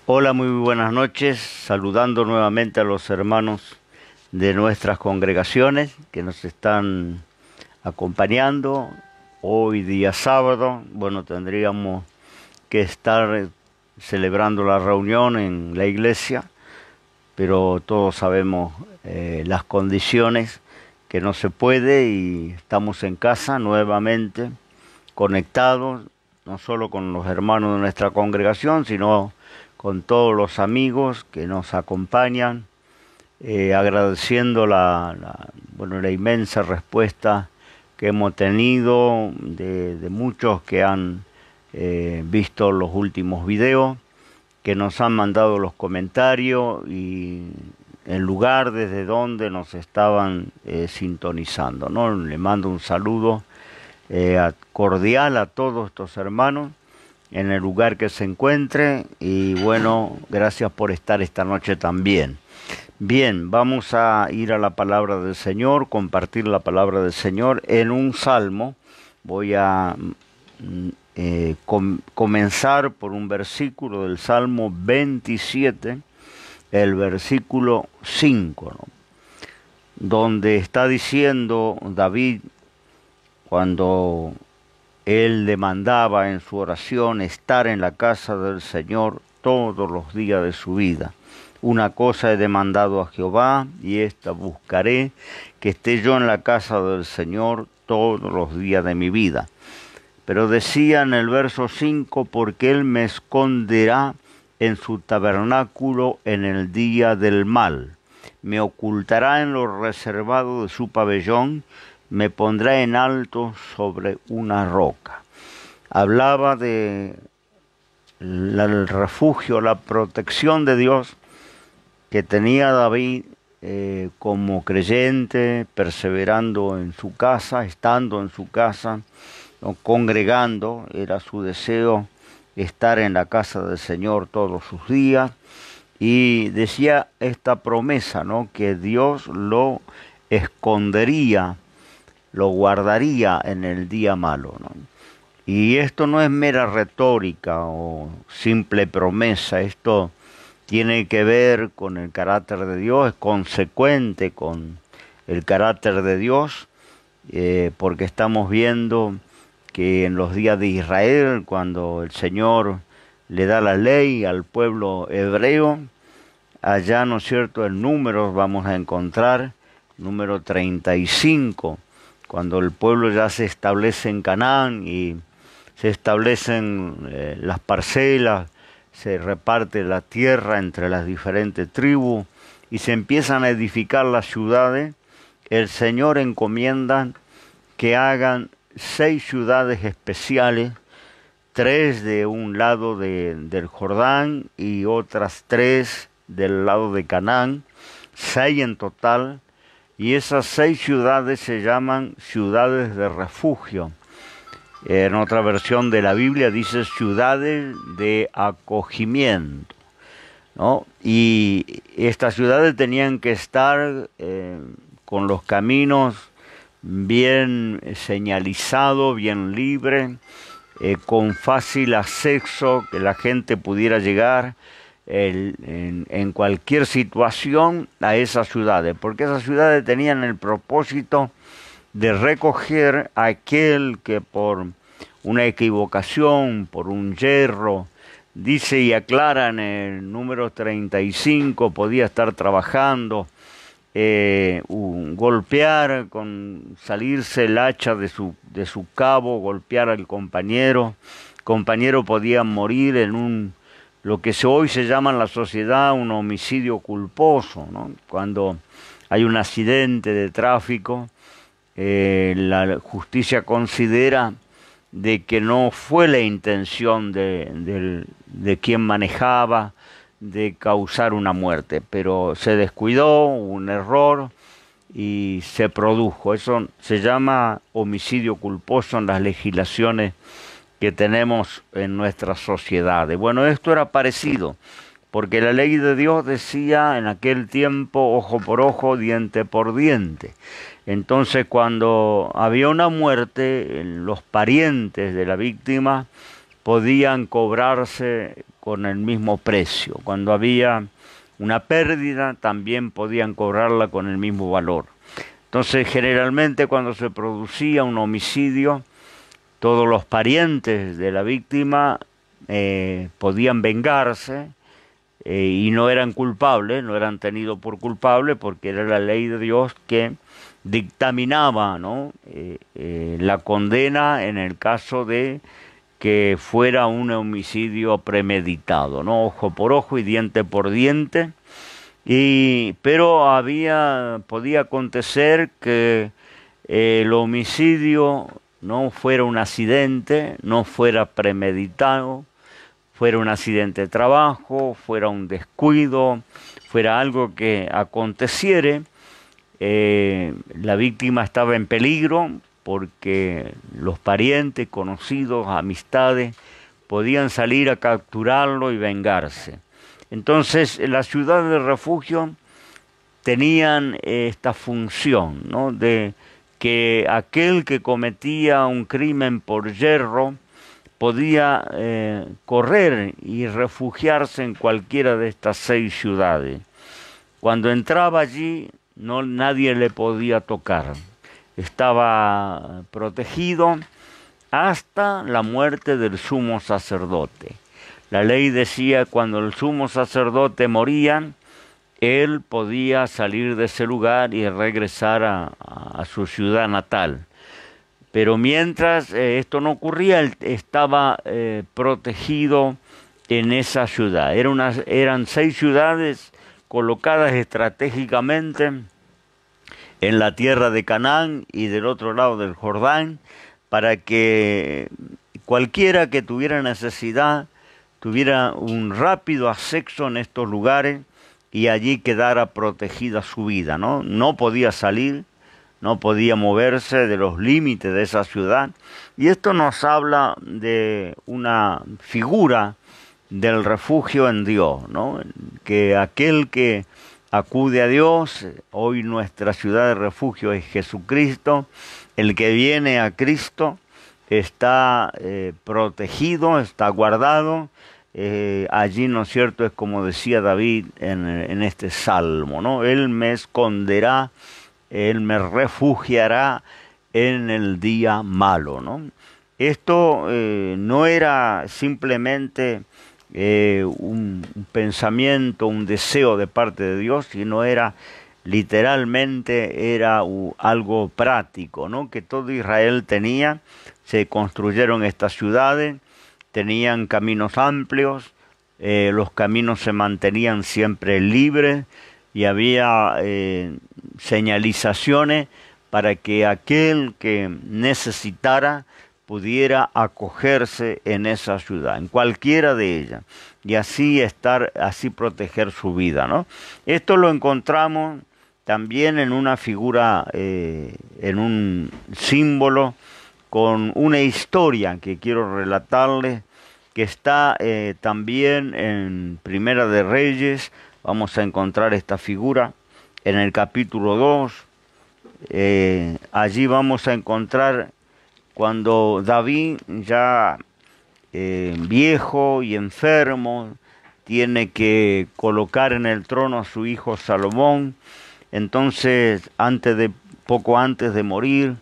Hola, muy buenas noches. Saludando nuevamente a los hermanos de nuestras congregaciones que nos están acompañando. Hoy día sábado, bueno, tendríamos que estar celebrando la reunión en la iglesia, pero todos sabemos las condiciones que no se puede y estamos en casa nuevamente conectados, no solo con los hermanos de nuestra congregación, sino con todos los amigos que nos acompañan, agradeciendo bueno, la inmensa respuesta que hemos tenido de muchos que han visto los últimos videos, que nos han mandado los comentarios y el lugar desde donde nos estaban sintonizando, ¿no? Le mando un saludo cordial a todos estos hermanos en el lugar que se encuentre y bueno, gracias por estar esta noche también. Bien, vamos a ir a la palabra del Señor, compartir la palabra del Señor en un salmo. Voy a comenzar por un versículo del Salmo 27, el versículo 5, ¿no? Donde está diciendo David, cuando él demandaba en su oración estar en la casa del Señor todos los días de su vida. Una cosa he demandado a Jehová, y esta buscaré, que esté yo en la casa del Señor todos los días de mi vida. Pero decía en el verso 5, porque Él me esconderá en su tabernáculo en el día del mal. Me ocultará en lo reservado de su pabellón, me pondrá en alto sobre una roca. Hablaba de el refugio, la protección de Dios que tenía David como creyente, perseverando en su casa, estando en su casa, ¿no? Congregando. Era su deseo estar en la casa del Señor todos sus días. Y decía esta promesa, ¿no? Que Dios lo escondería, lo guardaría en el día malo, ¿no? Y esto no es mera retórica o simple promesa, esto tiene que ver con el carácter de Dios, es consecuente con el carácter de Dios, porque estamos viendo que en los días de Israel, cuando el Señor le da la ley al pueblo hebreo, allá, ¿no es cierto?, en Números vamos a encontrar, número 35, cuando el pueblo ya se establece en Canaán y se establecen las parcelas, se reparte la tierra entre las diferentes tribus y se empiezan a edificar las ciudades, el Señor encomienda que hagan 6 ciudades especiales, 3 de un lado del Jordán y otras 3 del lado de Canaán, 6 en total. Y esas 6 ciudades se llaman ciudades de refugio. En otra versión de la Biblia dice ciudades de acogimiento, ¿no? Y estas ciudades tenían que estar con los caminos bien señalizados, bien libres, con fácil acceso, que la gente pudiera llegar en cualquier situación a esas ciudades, porque esas ciudades tenían el propósito de recoger a aquel que por una equivocación, por un yerro, dice y aclara en el número 35, podía estar trabajando, golpear, salirse el hacha de su cabo, golpear al compañero podía morir en lo que hoy se llama en la sociedad un homicidio culposo, ¿no? Cuando hay un accidente de tráfico, la justicia considera de que no fue la intención de quien manejaba de causar una muerte, pero se descuidó, hubo un error y se produjo. Eso se llama homicidio culposo en las legislaciones que tenemos en nuestras sociedades. Bueno, esto era parecido, porque la ley de Dios decía en aquel tiempo ojo por ojo, diente por diente. Entonces, cuando había una muerte, los parientes de la víctima podían cobrarse con el mismo precio. Cuando había una pérdida, también podían cobrarla con el mismo valor. Entonces, generalmente cuando se producía un homicidio, todos los parientes de la víctima podían vengarse y no eran culpables, no eran tenidos por culpables, porque era la ley de Dios que dictaminaba, ¿no? La condena en el caso de que fuera un homicidio premeditado, ¿no? Ojo por ojo y diente por diente. Pero podía acontecer que el homicidio no fuera un accidente, no fuera premeditado, fuera un accidente de trabajo, fuera un descuido, fuera algo que aconteciere. La víctima estaba en peligro porque los parientes, conocidos, amistades, podían salir a capturarlo y vengarse. Entonces, las ciudades de refugio tenían esta función, ¿no? De que aquel que cometía un crimen por yerro podía correr y refugiarse en cualquiera de estas 6 ciudades. Cuando entraba allí, nadie le podía tocar. Estaba protegido hasta la muerte del sumo sacerdote. La ley decía cuando el sumo sacerdote moría, él podía salir de ese lugar y regresar a su ciudad natal. Pero mientras esto no ocurría, él estaba protegido en esa ciudad. Eran 6 ciudades colocadas estratégicamente en la tierra de Canaán y del otro lado del Jordán, para que cualquiera que tuviera necesidad tuviera un rápido acceso en estos lugares y allí quedara protegida su vida, ¿no? No podía salir, no podía moverse de los límites de esa ciudad. Y esto nos habla de una figura del refugio en Dios, ¿no? Que aquel que acude a Dios, hoy nuestra ciudad de refugio es Jesucristo, el que viene a Cristo está protegido, está guardado. Allí, ¿no es cierto?, es como decía David en este salmo, ¿no? Él me esconderá, Él me refugiará en el día malo, ¿no? Esto no era simplemente un pensamiento, un deseo de parte de Dios, sino era literalmente algo práctico, ¿no? Que todo Israel tenía. Se construyeron estas ciudades, tenían caminos amplios, los caminos se mantenían siempre libres y había señalizaciones para que aquel que necesitara pudiera acogerse en esa ciudad, en cualquiera de ellas, y así proteger su vida, ¿no? Esto lo encontramos también en una figura, en un símbolo, con una historia que quiero relatarles, que está también en Primera de Reyes. Vamos a encontrar esta figura en el capítulo 2. Allí vamos a encontrar cuando David, ya viejo y enfermo, tiene que colocar en el trono a su hijo Salomón. Entonces, poco antes de morir,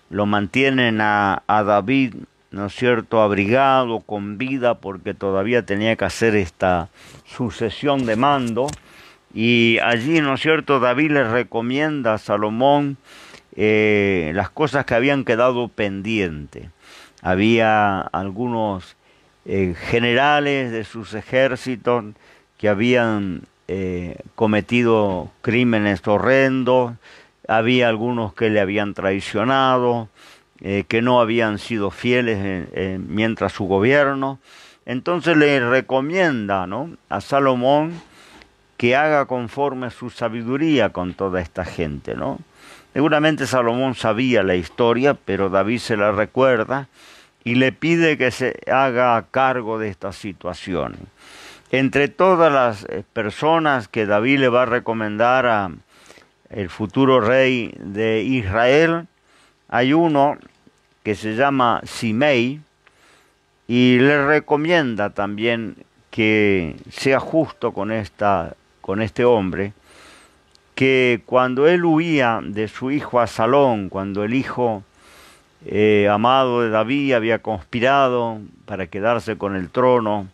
lo mantienen a David, ¿no es cierto?, abrigado, con vida, porque todavía tenía que hacer esta sucesión de mando. Y allí, ¿no es cierto?, David le recomienda a Salomón las cosas que habían quedado pendientes. Había algunos generales de sus ejércitos que habían cometido crímenes horrendos. Había algunos que le habían traicionado, que no habían sido fieles mientras su gobierno. Entonces le recomienda, ¿no?, a Salomón que haga conforme a su sabiduría con toda esta gente, ¿no? Seguramente Salomón sabía la historia, pero David se la recuerda y le pide que se haga cargo de esta situación. Entre todas las personas que David le va a recomendar a el futuro rey de Israel, hay uno que se llama Simei, y le recomienda también que sea justo con este hombre, que cuando él huía de su hijo Absalón, cuando el hijo amado de David había conspirado para quedarse con el trono,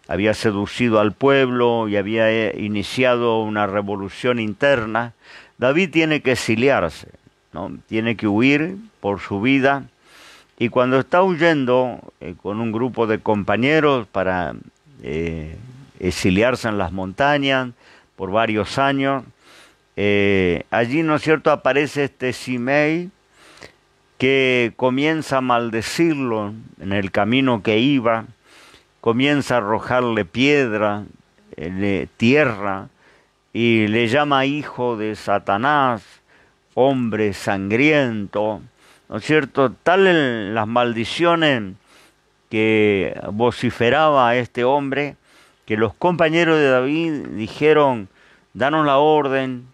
había seducido al pueblo y había iniciado una revolución interna, David tiene que exiliarse, ¿no? Tiene que huir por su vida, y cuando está huyendo con un grupo de compañeros para exiliarse en las montañas por varios años, allí, ¿no es cierto?, aparece este Simei que comienza a maldecirlo en el camino que iba, comienza a arrojarle piedra, tierra, y le llama hijo de Satanás, hombre sangriento, ¿no es cierto? Tal las maldiciones que vociferaba a este hombre, que los compañeros de David dijeron: danos la orden,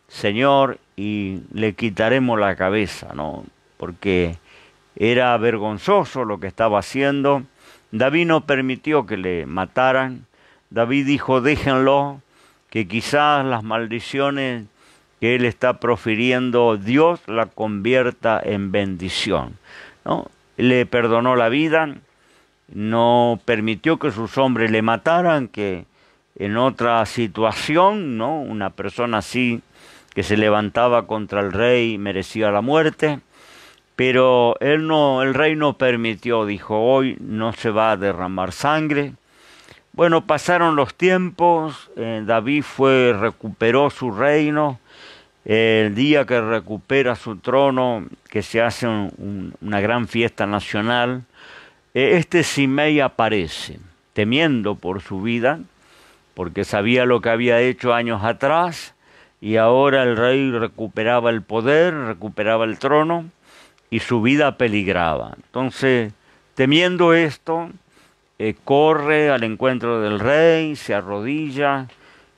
Señor, y le quitaremos la cabeza, ¿no? Porque era vergonzoso lo que estaba haciendo. David no permitió que le mataran. David dijo: déjenlo, que quizás las maldiciones que él está profiriendo, Dios la convierta en bendición, ¿no? Le perdonó la vida, no permitió que sus hombres le mataran, que en otra situación, ¿no?, una persona así que se levantaba contra el rey merecía la muerte, pero el rey no permitió, dijo: hoy no se va a derramar sangre. Bueno, pasaron los tiempos, David recuperó su reino. El día que recupera su trono, que se hace una gran fiesta nacional, este Simei aparece, temiendo por su vida, porque sabía lo que había hecho años atrás, y ahora el rey recuperaba el poder, recuperaba el trono, y su vida peligraba. Entonces, temiendo esto, corre al encuentro del rey, se arrodilla,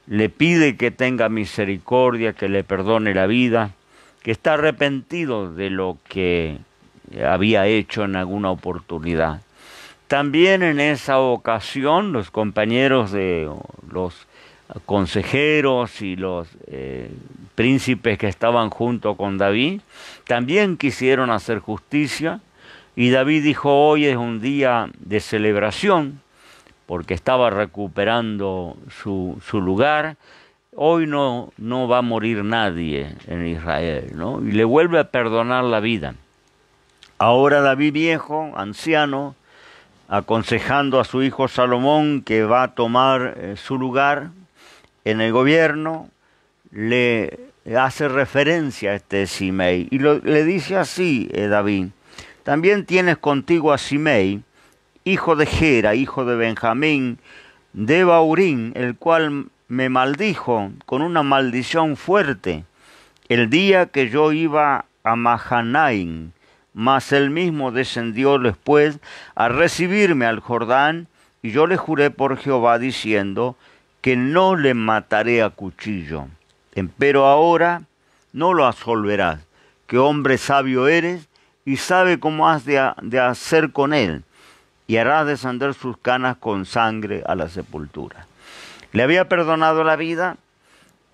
le pide que tenga misericordia, que le perdone la vida, que está arrepentido de lo que había hecho en alguna oportunidad. También en esa ocasión los compañeros de los consejeros y los príncipes que estaban junto con David también quisieron hacer justicia, y David dijo: hoy es un día de celebración, porque estaba recuperando su lugar. Hoy no va a morir nadie en Israel, ¿no? Y le vuelve a perdonar la vida. Ahora David viejo, anciano, aconsejando a su hijo Salomón, que va a tomar su lugar en el gobierno, le hace referencia a este Simei y le dice así: David, también tienes contigo a Simei, hijo de Gera, hijo de Benjamín, de Baurín, el cual me maldijo con una maldición fuerte el día que yo iba a Mahanaim, mas él mismo descendió después a recibirme al Jordán, y yo le juré por Jehová diciendo que no le mataré a cuchillo. Empero ahora no lo absolverás, que hombre sabio eres, y sabe cómo has de hacer con él, y harás descender sus canas con sangre a la sepultura. Le había perdonado la vida,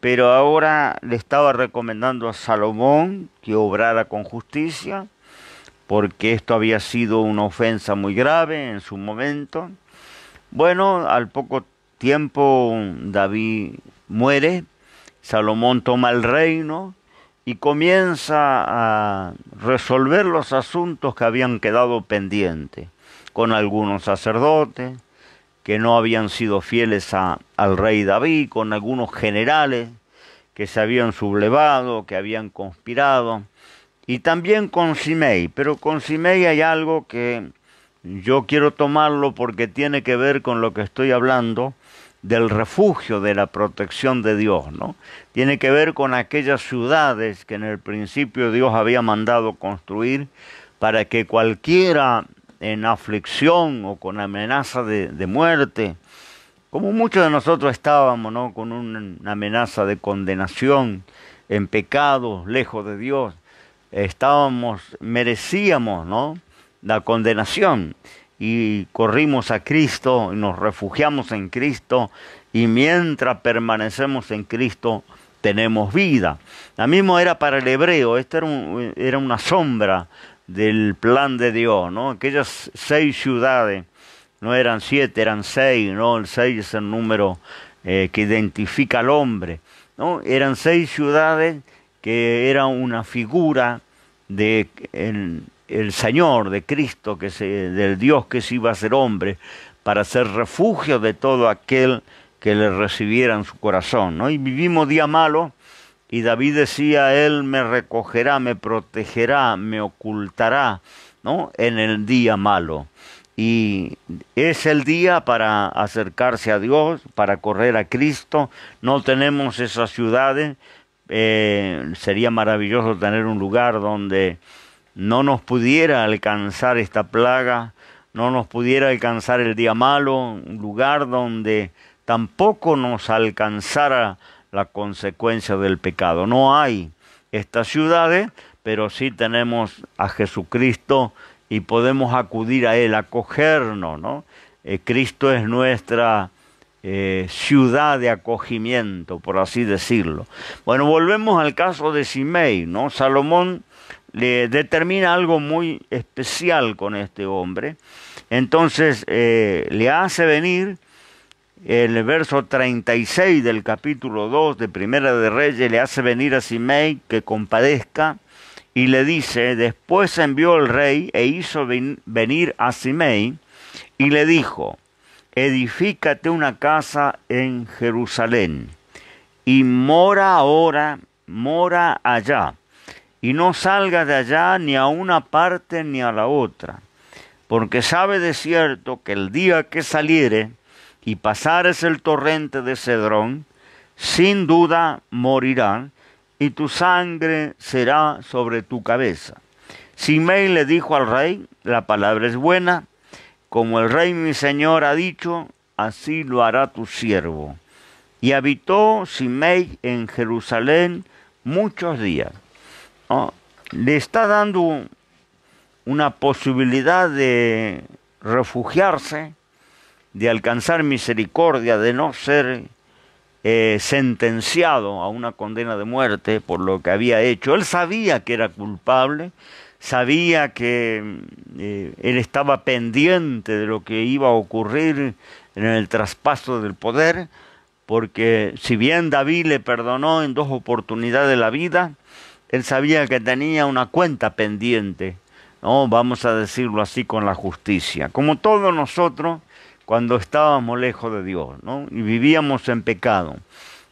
pero ahora le estaba recomendando a Salomón que obrara con justicia, porque esto había sido una ofensa muy grave en su momento. Bueno, al poco tiempo David muere, Salomón toma el reino y comienza a resolver los asuntos que habían quedado pendientes con algunos sacerdotes que no habían sido fieles al rey David, con algunos generales que se habían sublevado, que habían conspirado, y también con Simei. Pero con Simei hay algo que yo quiero tomarlo porque tiene que ver con lo que estoy hablando del refugio, de la protección de Dios, ¿no? Tiene que ver con aquellas ciudades que en el principio Dios había mandado construir para que cualquiera en aflicción o con amenaza de muerte, como muchos de nosotros estábamos, ¿no?, con una amenaza de condenación en pecados, lejos de Dios, merecíamos, ¿no?, la condenación. y corrimos a Cristo y nos refugiamos en Cristo, y mientras permanecemos en Cristo tenemos vida. La misma era para el hebreo. Esta era una sombra del plan de Dios, ¿no? Aquellas 6 ciudades, no eran 7, eran 6, ¿no? El 6 es el número que identifica al hombre, ¿no? Eran 6 ciudades que eran una figura de el Señor, de Cristo, del Dios que se iba a ser hombre, para ser refugio de todo aquel que le recibiera en su corazón, ¿no? Y vivimos día malo, y David decía, Él me recogerá, me protegerá, me ocultará, ¿no? En el día malo. Y es el día para acercarse a Dios, para correr a Cristo. No tenemos esas ciudades. Sería maravilloso tener un lugar donde no nos pudiera alcanzar esta plaga, no nos pudiera alcanzar el día malo, un lugar donde tampoco nos alcanzara la consecuencia del pecado. No hay estas ciudades, pero sí tenemos a Jesucristo y podemos acudir a Él, acogernos, ¿no? Cristo es nuestra ciudad de acogimiento, por así decirlo. Bueno, volvemos al caso de Simei, ¿no? Salomón le determina algo muy especial con este hombre. Entonces le hace venir el verso 36 del capítulo 2 de Primera de Reyes, le hace venir a Simei que compadezca, y le dice, después envió el rey e hizo venir a Simei y le dijo, edifícate una casa en Jerusalén y mora allá, y no salgas de allá ni a una parte ni a la otra, porque sabe de cierto que el día que saliere y pasares el torrente de Cedrón, sin duda morirán, y tu sangre será sobre tu cabeza. Simei le dijo al rey, la palabra es buena, como el rey mi señor ha dicho, así lo hará tu siervo. Y habitó Simei en Jerusalén muchos días. ¿No? Le está dando una posibilidad de refugiarse, de alcanzar misericordia, de no ser sentenciado a una condena de muerte por lo que había hecho. Él sabía que era culpable, sabía que él estaba pendiente de lo que iba a ocurrir en el traspaso del poder, porque si bien David le perdonó en 2 oportunidades de la vida, él sabía que tenía una cuenta pendiente, ¿no? Vamos a decirlo así, con la justicia. Como todos nosotros, cuando estábamos lejos de Dios, ¿no? Y vivíamos en pecado,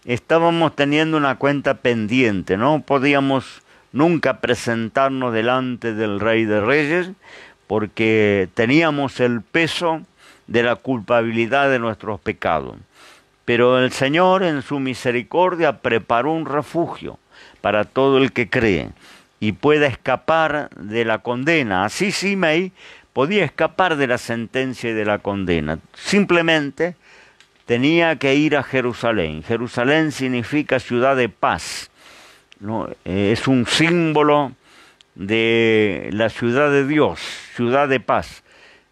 estábamos teniendo una cuenta pendiente, no podíamos nunca presentarnos delante del Rey de Reyes, porque teníamos el peso de la culpabilidad de nuestros pecados. Pero el Señor en su misericordia preparó un refugio para todo el que cree y pueda escapar de la condena. Así Simei podía escapar de la sentencia y de la condena. Simplemente tenía que ir a Jerusalén. Jerusalén significa ciudad de paz, ¿no? Es un símbolo de la ciudad de Dios, ciudad de paz.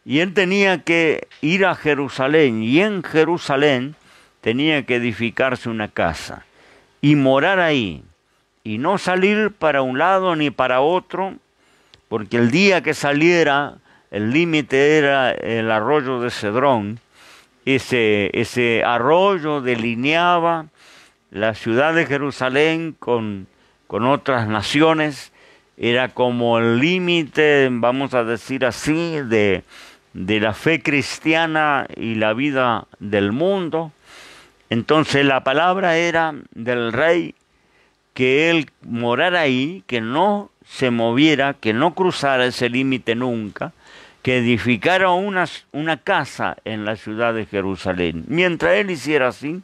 Y él tenía que ir a Jerusalén, y en Jerusalén tenía que edificarse una casa y morar ahí, y no salir para un lado ni para otro, porque el día que saliera, el límite era el arroyo de Cedrón. Ese arroyo delineaba la ciudad de Jerusalén con otras naciones. Era como el límite, vamos a decir así, de la fe cristiana y la vida del mundo. Entonces la palabra era del rey que él morara ahí, que no se moviera, que no cruzara ese límite nunca, que edificara una casa en la ciudad de Jerusalén. Mientras él hiciera así,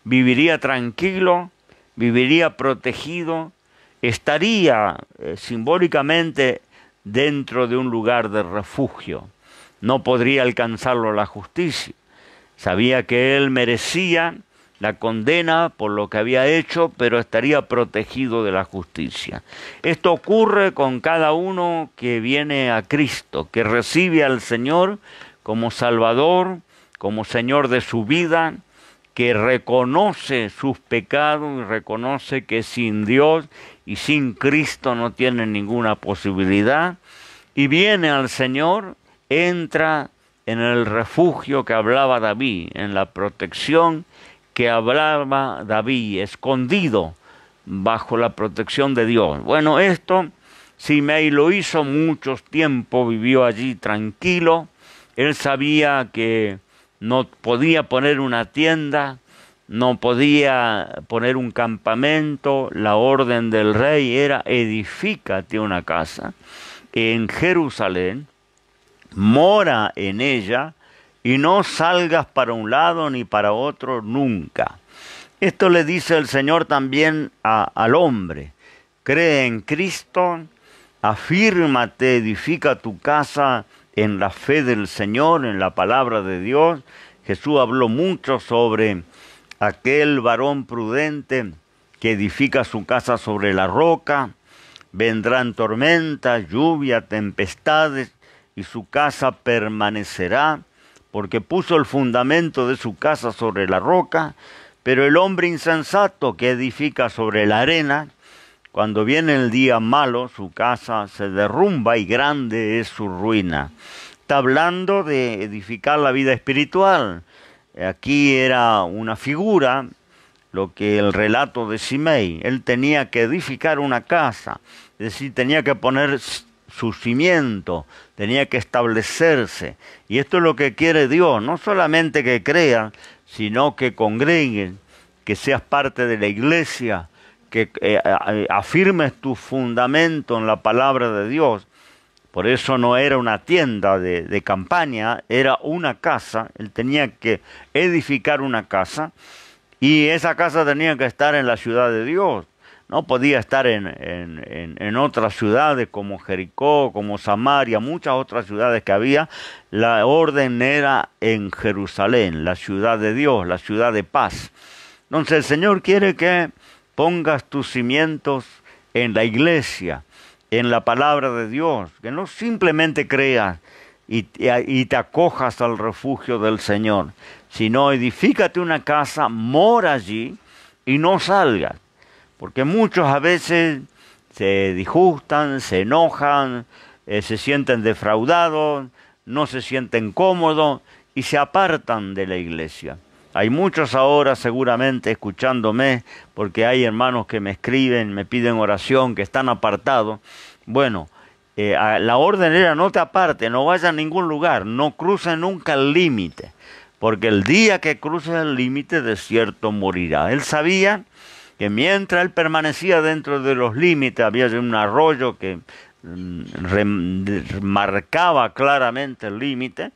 viviría tranquilo, viviría protegido, estaría simbólicamente dentro de un lugar de refugio. No podría alcanzarlo la justicia. Sabía que él merecía la condena por lo que había hecho, pero estaría protegido de la justicia. Esto ocurre con cada uno que viene a Cristo, que recibe al Señor como Salvador, como Señor de su vida, que reconoce sus pecados y reconoce que sin Dios y sin Cristo no tiene ninguna posibilidad, y viene al Señor, entra en el refugio que hablaba David, en la protección que hablaba David, escondido bajo la protección de Dios. Bueno, esto Simei lo hizo mucho tiempo, vivió allí tranquilo. Él sabía que no podía poner una tienda, no podía poner un campamento. La orden del rey era: edifícate una casa en Jerusalén, mora en ella, y no salgas para un lado ni para otro nunca. Esto le dice el Señor también al hombre: cree en Cristo, afírmate, edifica tu casa en la fe del Señor, en la palabra de Dios. Jesús habló mucho sobre aquel varón prudente que edifica su casa sobre la roca. Vendrán tormentas, lluvia, tempestades, y su casa permanecerá, porque puso el fundamento de su casa sobre la roca. Pero el hombre insensato que edifica sobre la arena, cuando viene el día malo, su casa se derrumba y grande es su ruina. Está hablando de edificar la vida espiritual. Aquí era una figura, lo que el relato de Simei. Él tenía que edificar una casa, es decir, tenía que poner su cimiento, tenía que establecerse. Y esto es lo que quiere Dios, no solamente que creas, sino que congregues, que seas parte de la iglesia, que afirmes tu fundamento en la palabra de Dios. Por eso no era una tienda de campaña, era una casa. Él tenía que edificar una casa, y esa casa tenía que estar en la ciudad de Dios. No podía estar en otras ciudades como Jericó, como Samaria, muchas otras ciudades que había. La orden era en Jerusalén, la ciudad de Dios, la ciudad de paz. Entonces el Señor quiere que pongas tus cimientos en la iglesia, en la palabra de Dios, que no simplemente creas y te acojas al refugio del Señor, sino edifícate una casa, mora allí y no salgas. Porque muchos a veces se disgustan, se enojan, se sienten defraudados, no se sienten cómodos y se apartan de la iglesia. Hay muchos ahora seguramente escuchándome, porque hay hermanos que me escriben, me piden oración, que están apartados. Bueno, la orden era: no te apartes, no vayas a ningún lugar, no cruces nunca el límite, porque el día que cruces el límite, de cierto morirá. Él sabía que mientras él permanecía dentro de los límites, había un arroyo que marcaba claramente el límite.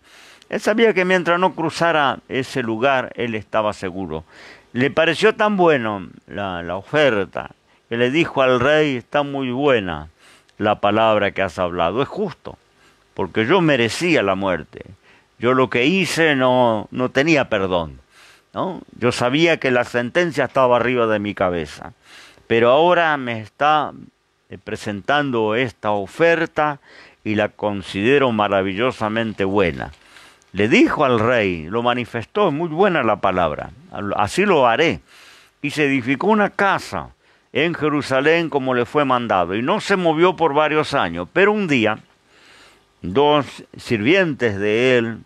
Él sabía que mientras no cruzara ese lugar, él estaba seguro. Le pareció tan bueno la oferta, que le dijo al rey: está muy buena la palabra que has hablado, es justo, porque yo merecía la muerte. Yo lo que hice no tenía perdón, ¿no? Yo sabía que la sentencia estaba arriba de mi cabeza, pero ahora me está presentando esta oferta y la considero maravillosamente buena. Le dijo al rey, lo manifestó: muy buena la palabra, así lo haré. Y se edificó una casa en Jerusalén como le fue mandado, y no se movió por varios años. Pero un día, dos sirvientes de él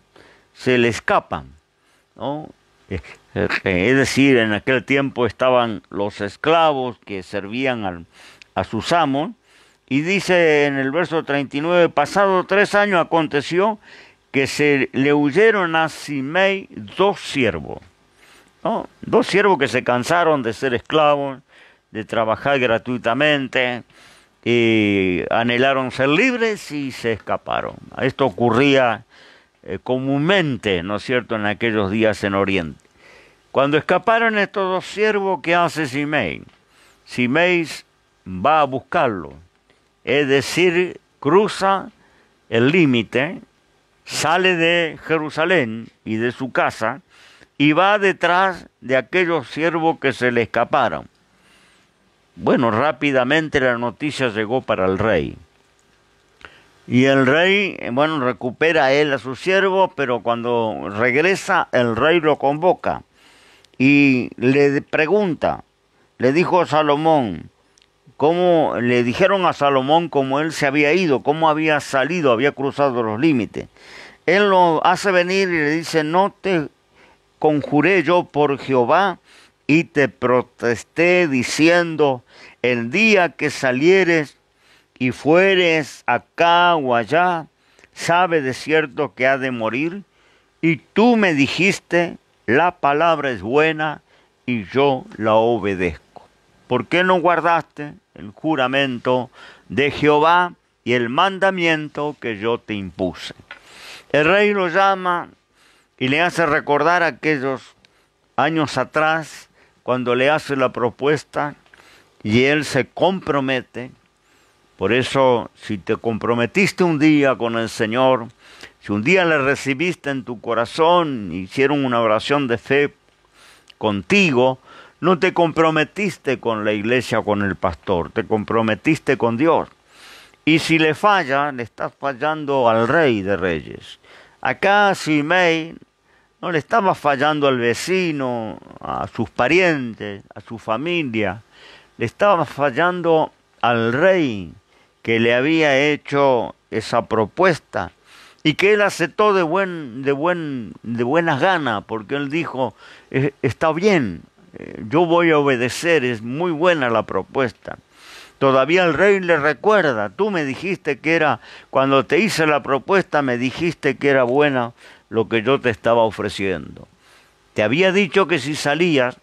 se le escapan, ¿no? Es decir, en aquel tiempo estaban los esclavos que servían a sus amos, y dice en el verso 39, pasado 3 años aconteció que se le huyeron a Simei 2 siervos, ¿no? 2 siervos que se cansaron de ser esclavos, de trabajar gratuitamente, y anhelaron ser libres y se escaparon. Esto ocurría comúnmente, ¿no es cierto?, en aquellos días en Oriente. Cuando escaparon estos 2 siervos, ¿qué hace Simei? Simei va a buscarlo, es decir, cruza el límite, sale de Jerusalén y de su casa, y va detrás de aquellos siervos que se le escaparon. Bueno, rápidamente la noticia llegó para el rey. Y el rey, bueno, recupera a él a su siervo, pero cuando regresa, el rey lo convoca y le pregunta, le dijo a Salomón, cómo le dijeron a Salomón cómo él se había ido, cómo había salido, había cruzado los límites. Él lo hace venir y le dice, no te conjuré yo por Jehová y te protesté diciendo, el día que salieres y fueres acá o allá, sabe de cierto que ha de morir, y tú me dijiste, la palabra es buena y yo la obedezco. ¿Por qué no guardaste el juramento de Jehová y el mandamiento que yo te impuse? El rey lo llama y le hace recordar aquellos años atrás, cuando le hace la propuesta y él se compromete. Por eso, si te comprometiste un día con el Señor, si un día le recibiste en tu corazón, hicieron una oración de fe contigo, no te comprometiste con la iglesia o con el pastor, te comprometiste con Dios. Y si le falla, le estás fallando al Rey de Reyes. Acá Simei no le estaba fallando al vecino, a sus parientes, a su familia, le estaba fallando al rey que le había hecho esa propuesta y que él aceptó de buenas ganas, porque él dijo, está bien, yo voy a obedecer, es muy buena la propuesta. Todavía el rey le recuerda, tú me dijiste que era, cuando te hice la propuesta me dijiste que era buena lo que yo te estaba ofreciendo. Te había dicho que si salías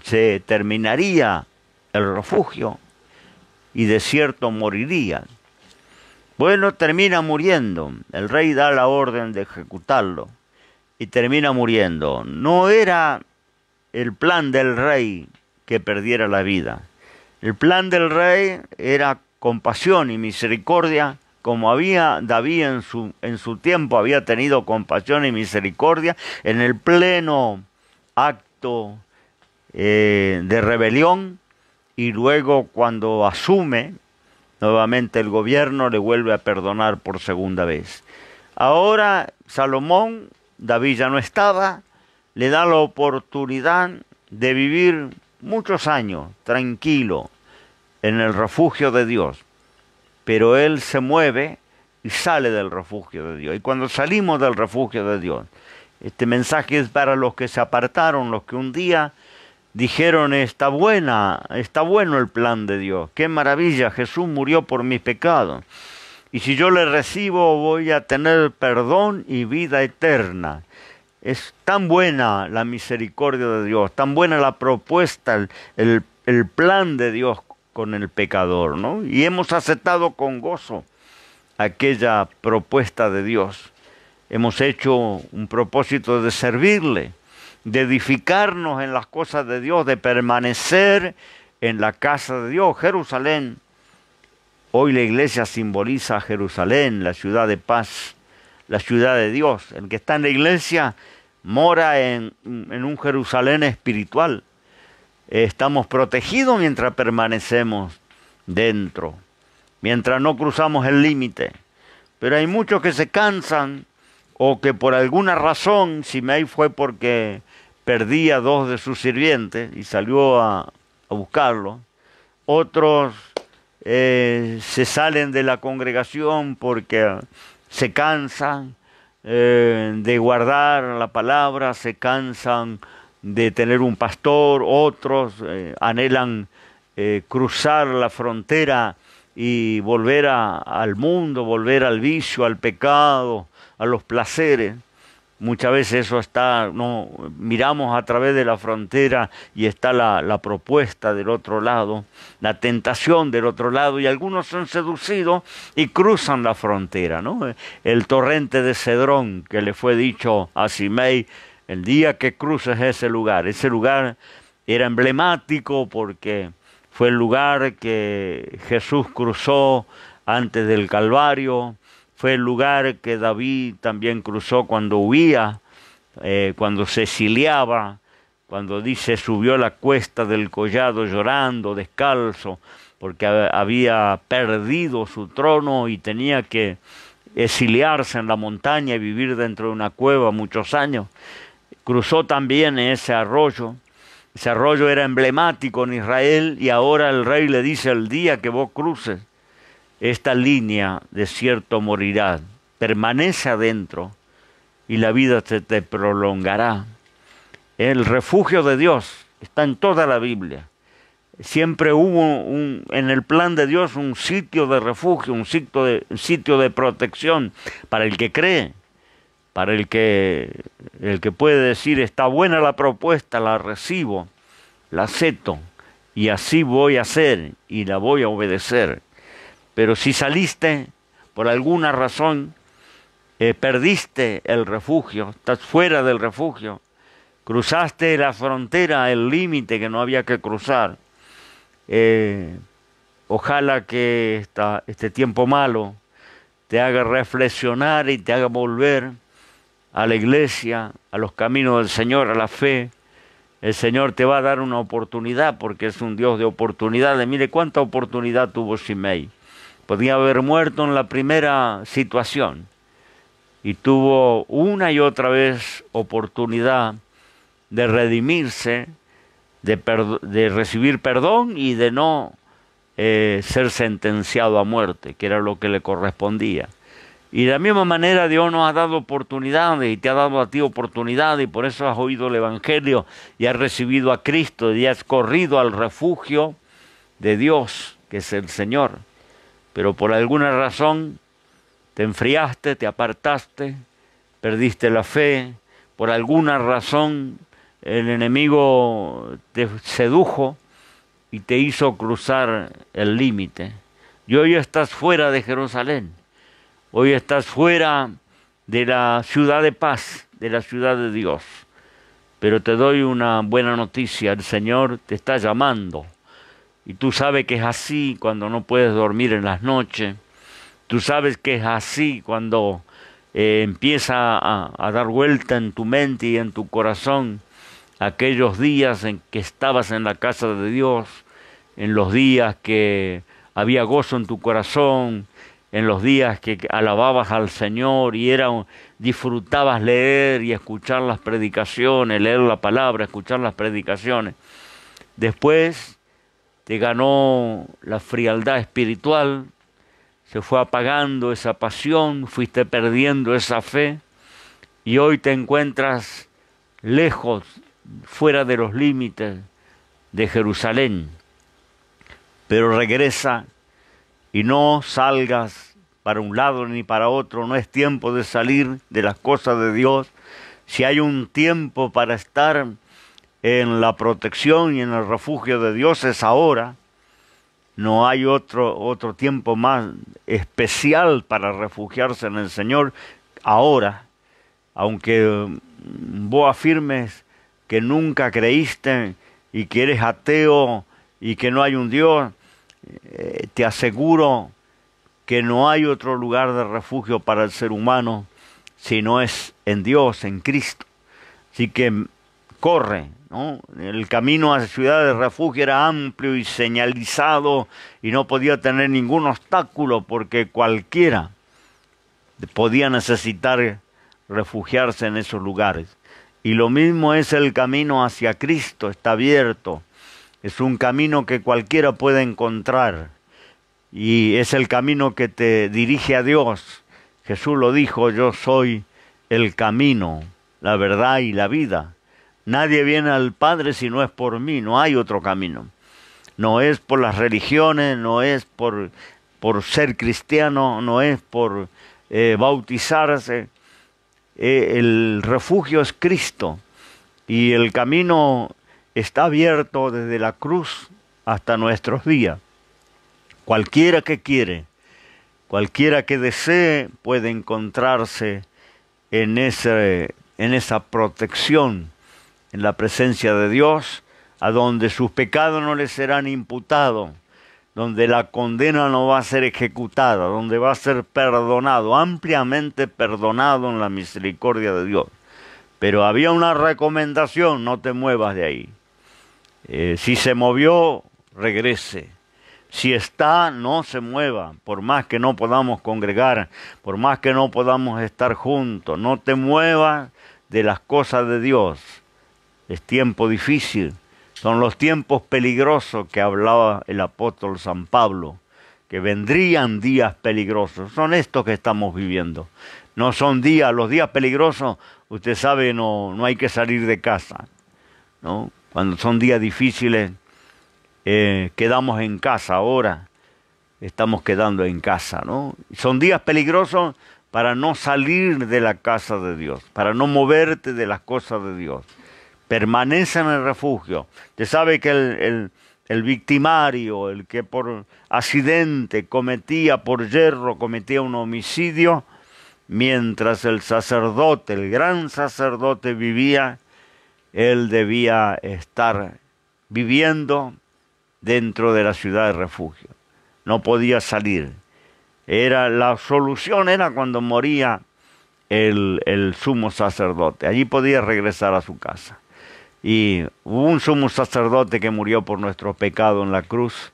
se terminaría el refugio y de cierto morirían. Bueno, termina muriendo. El rey da la orden de ejecutarlo y termina muriendo. No era el plan del rey que perdiera la vida. El plan del rey era compasión y misericordia, como había David en su tiempo había tenido compasión y misericordia en el pleno acto de rebelión, y luego cuando asume nuevamente el gobierno le vuelve a perdonar por segunda vez. Ahora Salomón, David ya no estaba, le da la oportunidad de vivir muchos años tranquilo en el refugio de Dios, pero él se mueve y sale del refugio de Dios. Y cuando salimos del refugio de Dios, este mensaje es para los que se apartaron, los que un día dijeron, está bueno el plan de Dios, qué maravilla, Jesús murió por mis pecados, y si yo le recibo voy a tener perdón y vida eterna. Es tan buena la misericordia de Dios, tan buena la propuesta, el plan de Dios con el pecador, ¿no? Y hemos aceptado con gozo aquella propuesta de Dios. Hemos hecho un propósito de servirle, de edificarnos en las cosas de Dios, de permanecer en la casa de Dios. Jerusalén, hoy la iglesia simboliza a Jerusalén, la ciudad de paz, la ciudad de Dios. El que está en la iglesia mora en un Jerusalén espiritual. Estamos protegidos mientras permanecemos dentro, mientras no cruzamos el límite. Pero hay muchos que se cansan o que por alguna razón, Simei fue porque perdía 2 de sus sirvientes y salió a buscarlo. Otros se salen de la congregación porque se cansan de guardar la palabra, se cansan de tener un pastor. Otros anhelan cruzar la frontera y volver al mundo, volver al vicio, al pecado, a los placeres. Muchas veces eso está, no miramos a través de la frontera y está la propuesta del otro lado, la tentación del otro lado, y algunos son seducidos y cruzan la frontera, ¿no? El torrente de Cedrón que le fue dicho a Simei, el día que cruces ese lugar era emblemático porque fue el lugar que Jesús cruzó antes del Calvario. Fue el lugar que David también cruzó cuando huía cuando se exiliaba, cuando dice subió la cuesta del collado llorando, descalzo, porque había perdido su trono y tenía que exiliarse en la montaña y vivir dentro de una cueva muchos años. Cruzó también ese arroyo. Ese arroyo era emblemático en Israel y ahora el rey le dice: el día que vos cruces esta línea, de cierto morirás. Permanece adentro y la vida se te prolongará. El refugio de Dios está en toda la Biblia. Siempre hubo en el plan de Dios un sitio de refugio, un sitio de protección para el que cree, para el que puede decir: está buena la propuesta, la recibo, la acepto y así voy a hacer y la voy a obedecer. Pero si saliste por alguna razón, perdiste el refugio, estás fuera del refugio, cruzaste la frontera, el límite que no había que cruzar. Ojalá que este tiempo malo te haga reflexionar y te haga volver a la iglesia, a los caminos del Señor, a la fe. El Señor te va a dar una oportunidad porque es un Dios de oportunidades. Mire cuánta oportunidad tuvo Shimei. Podía haber muerto en la primera situación y tuvo una y otra vez oportunidad de redimirse, de recibir perdón y de no ser sentenciado a muerte, que era lo que le correspondía. Y de la misma manera Dios nos ha dado oportunidades y te ha dado a ti oportunidades, y por eso has oído el Evangelio y has recibido a Cristo y has corrido al refugio de Dios, que es el Señor. Pero por alguna razón te enfriaste, te apartaste, perdiste la fe, por alguna razón el enemigo te sedujo y te hizo cruzar el límite. Y hoy estás fuera de Jerusalén, hoy estás fuera de la ciudad de paz, de la ciudad de Dios. Pero te doy una buena noticia: el Señor te está llamando. Y tú sabes que es así cuando no puedes dormir en las noches. Tú sabes que es así cuando empieza a dar vuelta en tu mente y en tu corazón aquellos días en que estabas en la casa de Dios, en los días que había gozo en tu corazón, en los días que alababas al Señor y disfrutabas leer y escuchar las predicaciones, leer la palabra, escuchar las predicaciones. Después te ganó la frialdad espiritual, se fue apagando esa pasión, fuiste perdiendo esa fe y hoy te encuentras lejos, fuera de los límites de Jerusalén. Pero regresa y no salgas para un lado ni para otro. No es tiempo de salir de las cosas de Dios. Si hay un tiempo para estar en la protección y en el refugio de Dios, es ahora. No hay otro tiempo más especial para refugiarse en el Señor ahora. Aunque vos afirmes que nunca creíste y que eres ateo y que no hay un Dios, te aseguro que no hay otro lugar de refugio para el ser humano si no es en Dios, en Cristo. Así que corre, ¿no? El camino a la ciudad de refugio era amplio y señalizado y no podía tener ningún obstáculo porque cualquiera podía necesitar refugiarse en esos lugares. Y lo mismo es el camino hacia Cristo, está abierto. Es un camino que cualquiera puede encontrar y es el camino que te dirige a Dios. Jesús lo dijo: yo soy el camino, la verdad y la vida. Nadie viene al Padre si no es por mí, no hay otro camino. No es por las religiones, no es por ser cristiano, no es por bautizarse. El refugio es Cristo y el camino está abierto desde la cruz hasta nuestros días. Cualquiera que quiere, cualquiera que desee puede encontrarse en esa protección, en la presencia de Dios, a donde sus pecados no les serán imputados, donde la condena no va a ser ejecutada, donde va a ser perdonado, ampliamente perdonado en la misericordia de Dios. Pero había una recomendación: no te muevas de ahí. Si se movió, regrese. Si está, no se mueva, por más que no podamos congregar, por más que no podamos estar juntos. No te muevas de las cosas de Dios. Es tiempo difícil. Son los tiempos peligrosos que hablaba el apóstol San Pablo, que vendrían días peligrosos. Son estos que estamos viviendo. No son los días peligrosos, usted sabe, no hay que salir de casa, ¿no? Cuando son días difíciles, quedamos en casa. Ahora estamos quedando en casa, ¿no? Son días peligrosos para no salir de la casa de Dios, para no moverte de las cosas de Dios. Permanece en el refugio. Usted sabe que el victimario, el que por accidente por yerro, cometía un homicidio, mientras el sacerdote, el gran sacerdote vivía, él debía estar viviendo dentro de la ciudad de refugio. No podía salir. La solución era cuando moría el sumo sacerdote. Allí podía regresar a su casa. Y hubo un sumo sacerdote que murió por nuestro pecado en la cruz.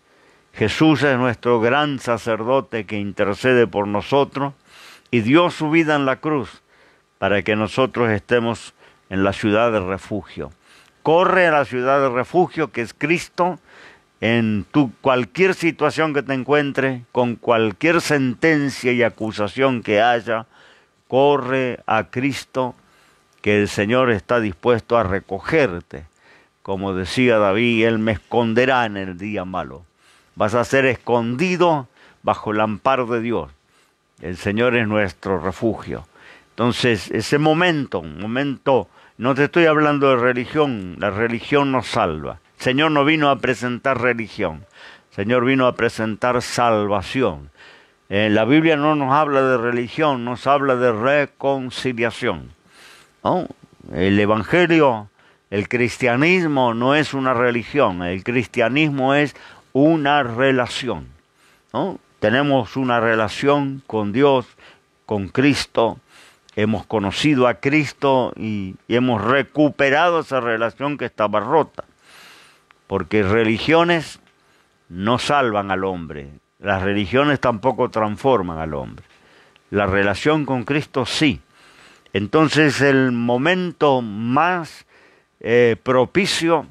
Jesús es nuestro gran sacerdote que intercede por nosotros y dio su vida en la cruz para que nosotros estemos en la ciudad de refugio. Corre a la ciudad de refugio, que es Cristo, en cualquier situación que te encuentres, con cualquier sentencia y acusación que haya. Corre a Cristo, que el Señor está dispuesto a recogerte. Como decía David, Él me esconderá en el día malo. Vas a ser escondido bajo el amparo de Dios. El Señor es nuestro refugio. Entonces, ese momento, no te estoy hablando de religión, la religión nos salva. El Señor no vino a presentar religión, el Señor vino a presentar salvación. La Biblia no nos habla de religión, nos habla de reconciliación, ¿no? El Evangelio, el cristianismo no es una religión, el cristianismo es una relación, ¿no? Tenemos una relación con Dios, con Cristo. Hemos conocido a Cristo y hemos recuperado esa relación que estaba rota. Porque religiones no salvan al hombre. Las religiones tampoco transforman al hombre. La relación con Cristo sí. Entonces el momento más propicio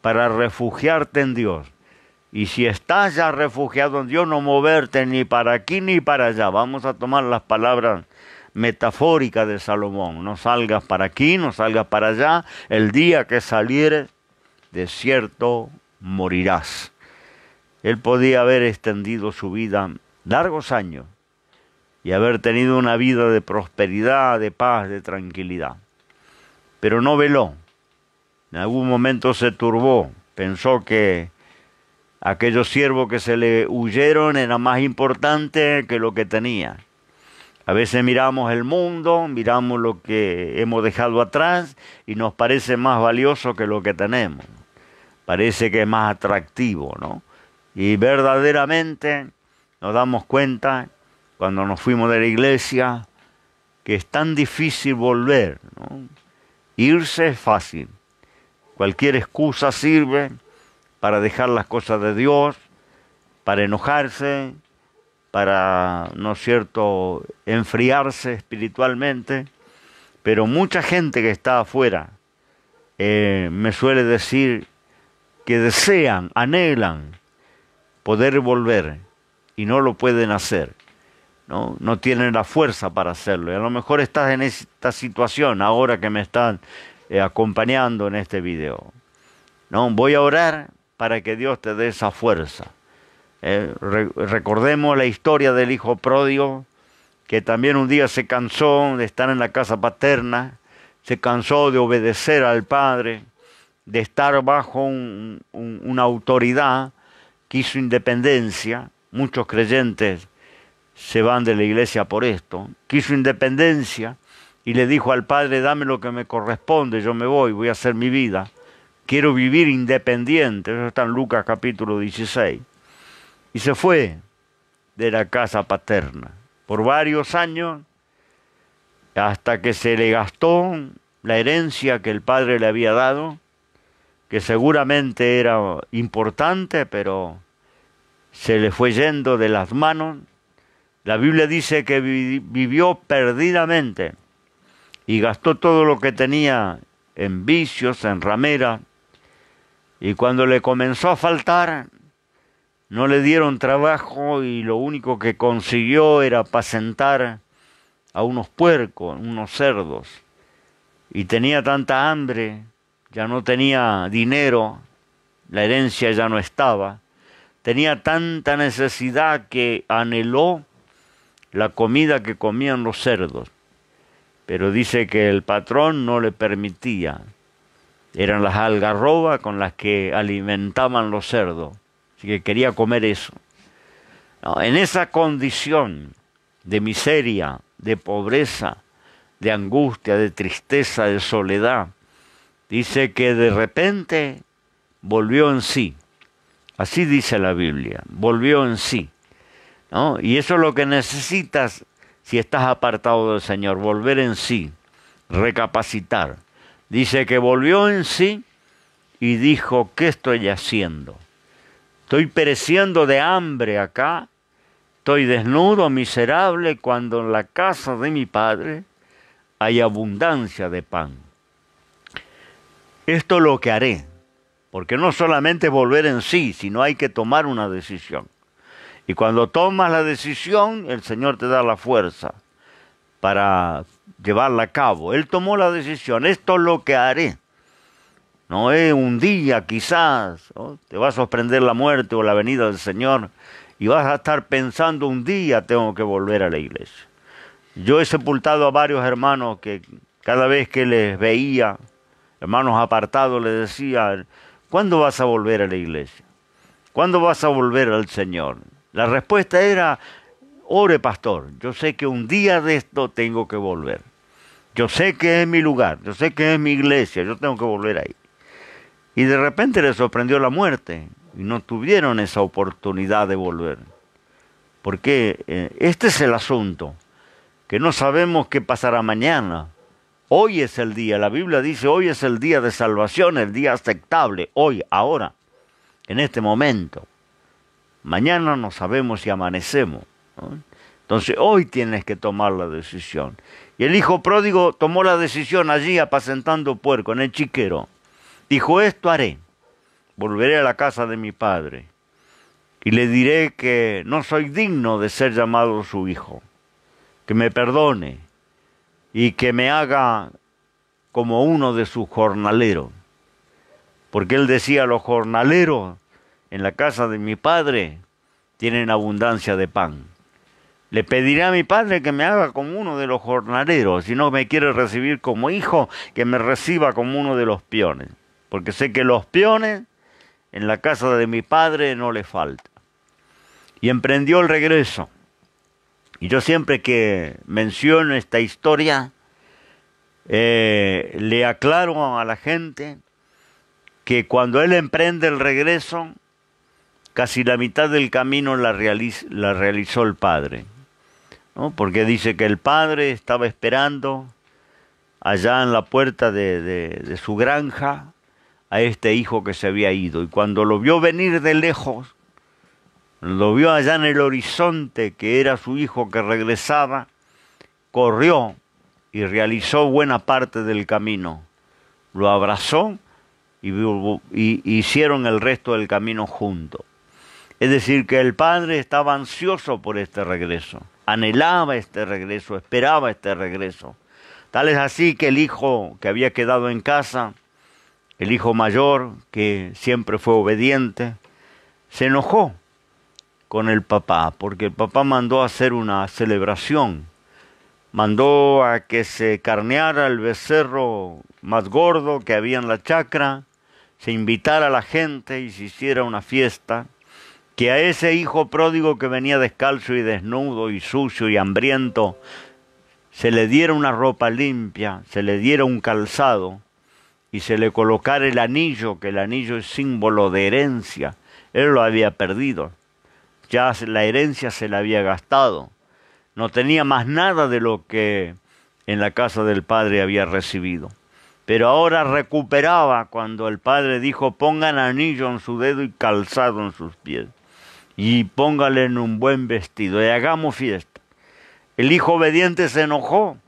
para refugiarte en Dios. Y si estás ya refugiado en Dios, no moverte ni para aquí ni para allá. Vamos a tomar las palabras metafóricas de Salomón. No salgas para aquí, no salgas para allá. El día que salieres, de cierto morirás. Él podía haber extendido su vida largos años y haber tenido una vida de prosperidad, de paz, de tranquilidad. Pero no veló. En algún momento se turbó. Pensó que aquellos siervos que se le huyeron era más importante que lo que tenía. A veces miramos el mundo, miramos lo que hemos dejado atrás y nos parece más valioso que lo que tenemos. Parece que es más atractivo, ¿no? Y verdaderamente nos damos cuenta cuando nos fuimos de la iglesia que es tan difícil volver, ¿no? Irse es fácil. Cualquier excusa sirve para dejar las cosas de Dios, para enojarse, para, ¿no es cierto?, enfriarse espiritualmente. Pero mucha gente que está afuera me suele decir que desean, anhelan poder volver y no lo pueden hacer, ¿no? No tienen la fuerza para hacerlo. Y a lo mejor estás en esta situación ahora que me están acompañando en este video, ¿no? Voy a orar para que Dios te dé esa fuerza. Recordemos la historia del hijo pródigo, que también un día se cansó de estar en la casa paterna, se cansó de obedecer al padre, de estar bajo una autoridad, quiso independencia. Muchos creyentes se van de la iglesia por esto. Quiso independencia y le dijo al padre: dame lo que me corresponde, yo me voy a hacer mi vida. Quiero vivir independiente. Eso está en Lucas capítulo 16. Y se fue de la casa paterna por varios años, hasta que se le gastó la herencia que el padre le había dado, que seguramente era importante, pero se le fue yendo de las manos. La Biblia dice que vivió perdidamente y gastó todo lo que tenía en vicios, en rameras, y cuando le comenzó a faltar, no le dieron trabajo y lo único que consiguió era apacentar a unos puercos, unos cerdos, y tenía tanta hambre, ya no tenía dinero, la herencia ya no estaba, tenía tanta necesidad que anheló la comida que comían los cerdos, pero dice que el patrón no le permitía. Eran las algarrobas con las que alimentaban los cerdos, así que quería comer eso. No, en esa condición de miseria, de pobreza, de angustia, de tristeza, de soledad, dice que de repente volvió en sí. Así dice la Biblia, volvió en sí, ¿no? Y eso es lo que necesitas si estás apartado del Señor, volver en sí, recapacitar. Dice que volvió en sí y dijo, ¿qué estoy haciendo? Estoy pereciendo de hambre acá, estoy desnudo, miserable, cuando en la casa de mi padre hay abundancia de pan. Esto es lo que haré, porque no solamente volver en sí, sino hay que tomar una decisión. Y cuando tomas la decisión, el Señor te da la fuerza para llevarla a cabo. Él tomó la decisión, esto es lo que haré. No es un día quizás, ¿no? Te va a sorprender la muerte o la venida del Señor y vas a estar pensando un día tengo que volver a la iglesia. Yo he sepultado a varios hermanos que cada vez que les veía, hermanos apartados, les decía, ¿cuándo vas a volver a la iglesia? ¿Cuándo vas a volver al Señor? La respuesta era, ore pastor, yo sé que un día de esto tengo que volver. Yo sé que es mi lugar, yo sé que es mi iglesia, yo tengo que volver ahí. Y de repente les sorprendió la muerte y no tuvieron esa oportunidad de volver. Porque este es el asunto, que no sabemos qué pasará mañana. Hoy es el día, la Biblia dice, hoy es el día de salvación, el día aceptable, hoy, ahora, en este momento. Mañana no sabemos si amanecemos, ¿no? Entonces hoy tienes que tomar la decisión. Y el hijo pródigo tomó la decisión allí apacentando puerco en el chiquero. Dijo, esto haré, volveré a la casa de mi padre y le diré que no soy digno de ser llamado su hijo, que me perdone y que me haga como uno de sus jornaleros. Porque él decía, los jornaleros en la casa de mi padre tienen abundancia de pan. Le pediré a mi padre que me haga como uno de los jornaleros, si no me quiere recibir como hijo, que me reciba como uno de los peones. Porque sé que los peones en la casa de mi padre no le falta. Y emprendió el regreso. Y yo siempre que menciono esta historia, le aclaro a la gente que cuando él emprende el regreso, casi la mitad del camino la realizó el padre, ¿no? Porque dice que el padre estaba esperando allá en la puerta de su granja a este hijo que se había ido. Y cuando lo vio venir de lejos, lo vio allá en el horizonte, que era su hijo que regresaba, corrió y realizó buena parte del camino. Lo abrazó y hicieron el resto del camino juntos. Es decir, que el padre estaba ansioso por este regreso, anhelaba este regreso, esperaba este regreso. Tal es así que el hijo que había quedado en casa, el hijo mayor, que siempre fue obediente, se enojó con el papá, porque el papá mandó a hacer una celebración, mandó a que se carneara el becerro más gordo que había en la chacra, se invitara a la gente y se hiciera una fiesta, que a ese hijo pródigo que venía descalzo y desnudo y sucio y hambriento, se le diera una ropa limpia, se le diera un calzado y se le colocara el anillo, que el anillo es símbolo de herencia. Él lo había perdido, ya la herencia se la había gastado, no tenía más nada de lo que en la casa del padre había recibido. pero ahora recuperaba cuando el padre dijo, pongan anillo en su dedo y calzado en sus pies, y póngale en un buen vestido, y hagamos fiesta. El hijo obediente se enojó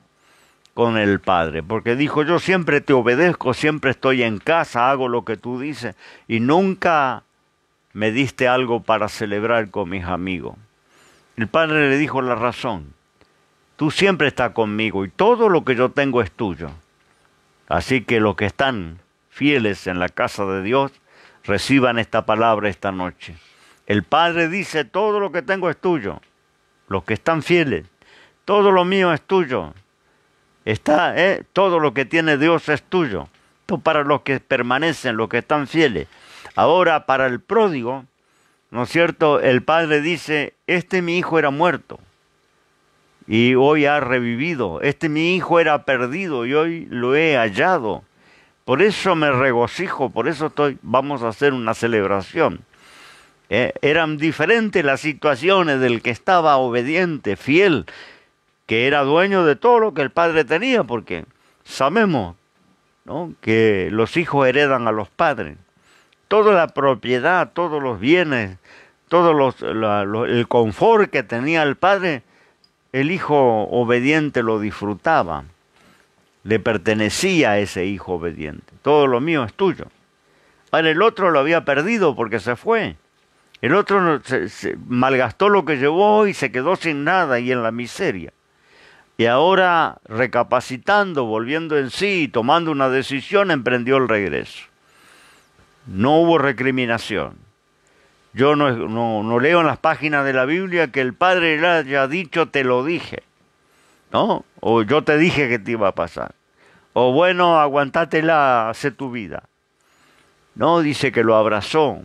con el padre, porque dijo, yo siempre te obedezco, siempre estoy en casa, hago lo que tú dices, y nunca me diste algo para celebrar con mis amigos. El padre le dijo la razón, tú siempre estás conmigo y todo lo que yo tengo es tuyo. Así que los que están fieles en la casa de Dios, reciban esta palabra esta noche. El Padre dice, todo lo que tengo es tuyo. Los que están fieles, todo lo mío es tuyo. Todo lo que tiene Dios es tuyo. Esto para los que permanecen, los que están fieles. Ahora, para el pródigo, ¿no es cierto? El Padre dice, mi hijo era muerto y hoy ha revivido. Mi hijo era perdido y hoy lo he hallado. Por eso me regocijo, por eso vamos a hacer una celebración. Eran diferentes las situaciones del que estaba obediente, fiel, que era dueño de todo lo que el padre tenía, porque sabemos, ¿no?, que los hijos heredan a los padres. Toda la propiedad, todos los bienes, el confort que tenía el padre, el hijo obediente lo disfrutaba, le pertenecía a ese hijo obediente. Todo lo mío es tuyo. Ahora el otro lo había perdido porque se fue. El otro se malgastó lo que llevó y se quedó sin nada y en la miseria. Y ahora, recapacitando, volviendo en sí y tomando una decisión, emprendió el regreso. No hubo recriminación. Yo no leo en las páginas de la Biblia que el padre le haya dicho, te lo dije, ¿no? O yo te dije que te iba a pasar. O bueno, aguantátela, hace tu vida. No, dice que lo abrazó